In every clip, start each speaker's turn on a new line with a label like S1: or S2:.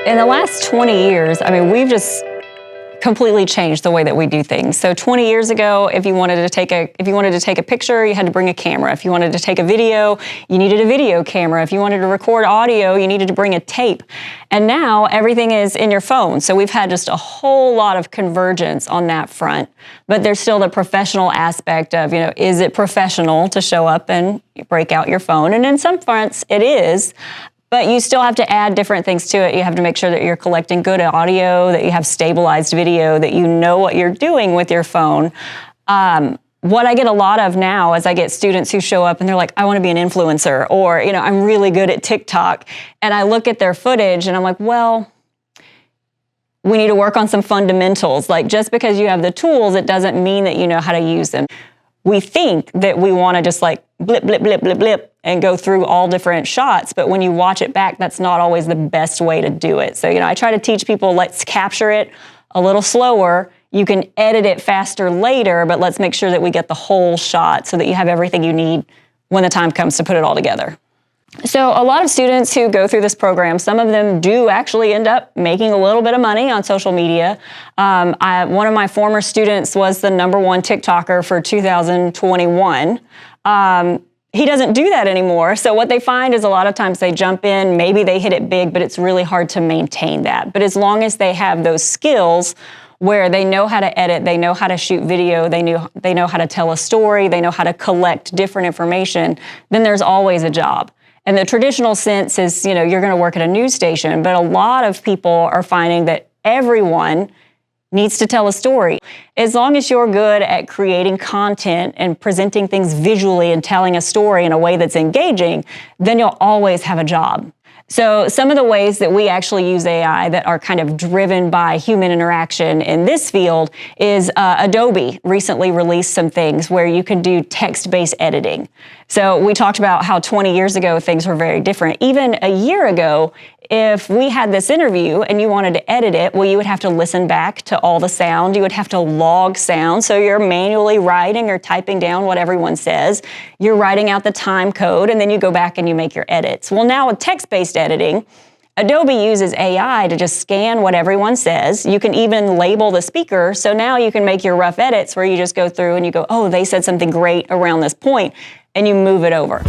S1: In the last 20 years, we've just completely changed the way that we do things. So 20 years ago, if you wanted to take a picture, you had to bring a camera. If you wanted to take a video, you needed a video camera. If you wanted to record audio, you needed to bring a tape. And now everything is in your phone. So we've had just a whole lot of convergence on that front. But there's still the professional aspect of, is it professional to show up and break out your phone? And in some fronts, it is. But you still have to add different things to it. You have to make sure that you're collecting good audio, that you have stabilized video, that you know what you're doing with your phone. What I get a lot of now is I get students who show up and they're like, I want to be an influencer, or, I'm really good at TikTok. And I look at their footage and I'm like, well, we need to work on some fundamentals. Like, just because you have the tools, it doesn't mean that you know how to use them. We think that we want to just like blip, blip, blip, blip, blip, and go through all different shots. But when you watch it back, that's not always the best way to do it. So, I try to teach people, let's capture it a little slower. You can edit it faster later, but let's make sure that we get the whole shot so that you have everything you need when the time comes to put it all together. So a lot of students who go through this program, some of them do actually end up making a little bit of money on social media. One of my former students was the #1 TikToker for 2021. He doesn't do that anymore. So what they find is a lot of times they jump in, maybe they hit it big, but it's really hard to maintain that. But as long as they have those skills where they know how to edit, they know how to shoot video, they know how to tell a story, they know how to collect different information, then there's always a job. And the traditional sense is, you're going to work at a news station, but a lot of people are finding that everyone needs to tell a story. As long as you're good at creating content and presenting things visually and telling a story in a way that's engaging, then you'll always have a job. So some of the ways that we actually use AI that are kind of driven by human interaction in this field is Adobe recently released some things where you can do text-based editing. So we talked about how 20 years ago things were very different. Even a year ago, if we had this interview and you wanted to edit it, well, you would have to listen back to all the sound. You would have to log sound. So you're manually writing or typing down what everyone says. You're writing out the time code, and then you go back and you make your edits. Well, now with text-based editing, Adobe uses AI to just scan what everyone says. You can even label the speaker. So now you can make your rough edits where you just go through and you go, oh, they said something great around this point, and you move it over.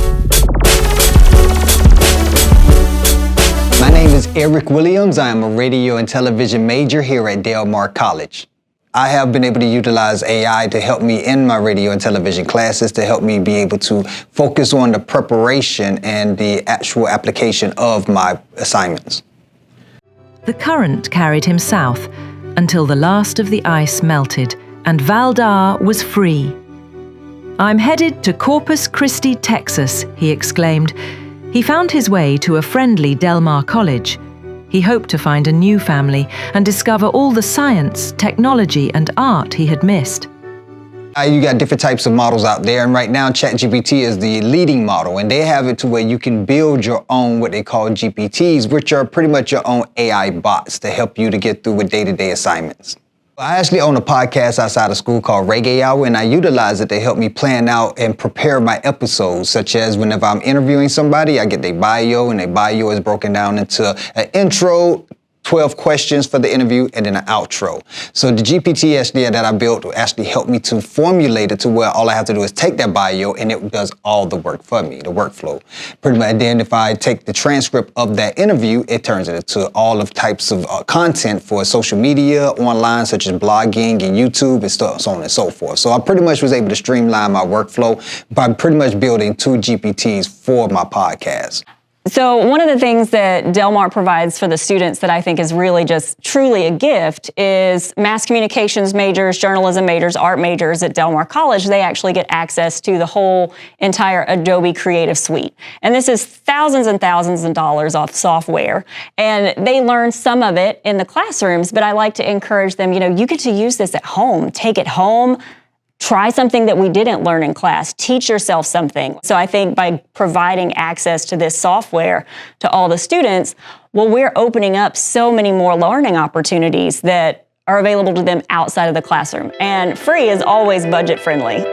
S2: My name is Eric Williams. I am a radio and television major here at Del Mar College. I have been able to utilize AI to help me in my radio and television classes, to help me be able to focus on the preparation and the actual application of my assignments.
S3: The current carried him south until the last of the ice melted and Valdar was free. "I'm headed to Corpus Christi, Texas," he exclaimed. He found his way to a friendly Del Mar college. He hoped to find a new family and discover all the science, technology, and art he had missed.
S2: You got different types of models out there, and right now Chat GPT is the leading model, and they have it to where you can build your own, what they call GPTs, which are pretty much your own AI bots to help you to get through with day-to-day assignments. I actually own a podcast outside of school called Reggae Hour, and I utilize it to help me plan out and prepare my episodes, such as whenever I'm interviewing somebody, I get their bio, and their bio is broken down into an intro, 12 questions for the interview, and then an outro. So the GPT actually that I built will actually help me to formulate it to where all I have to do is take that bio and it does all the work for me, the workflow. Pretty much. And then if I take the transcript of that interview, it turns it into all of types of content for social media, online, such as blogging and YouTube and so on and so forth. So I pretty much was able to streamline my workflow by pretty much building 2 GPTs for my podcast.
S1: So one of the things that Del Mar provides for the students that I think is really just truly a gift is mass communications majors, journalism majors, art majors at Del Mar College. They actually get access to the whole entire Adobe Creative Suite. And this is thousands and thousands of dollars off software. And they learn some of it in the classrooms, but I like to encourage them, you get to use this at home. Take it home. Try something that we didn't learn in class. Teach yourself something. So I think by providing access to this software to all the students, well, we're opening up so many more learning opportunities that are available to them outside of the classroom. And free is always budget friendly.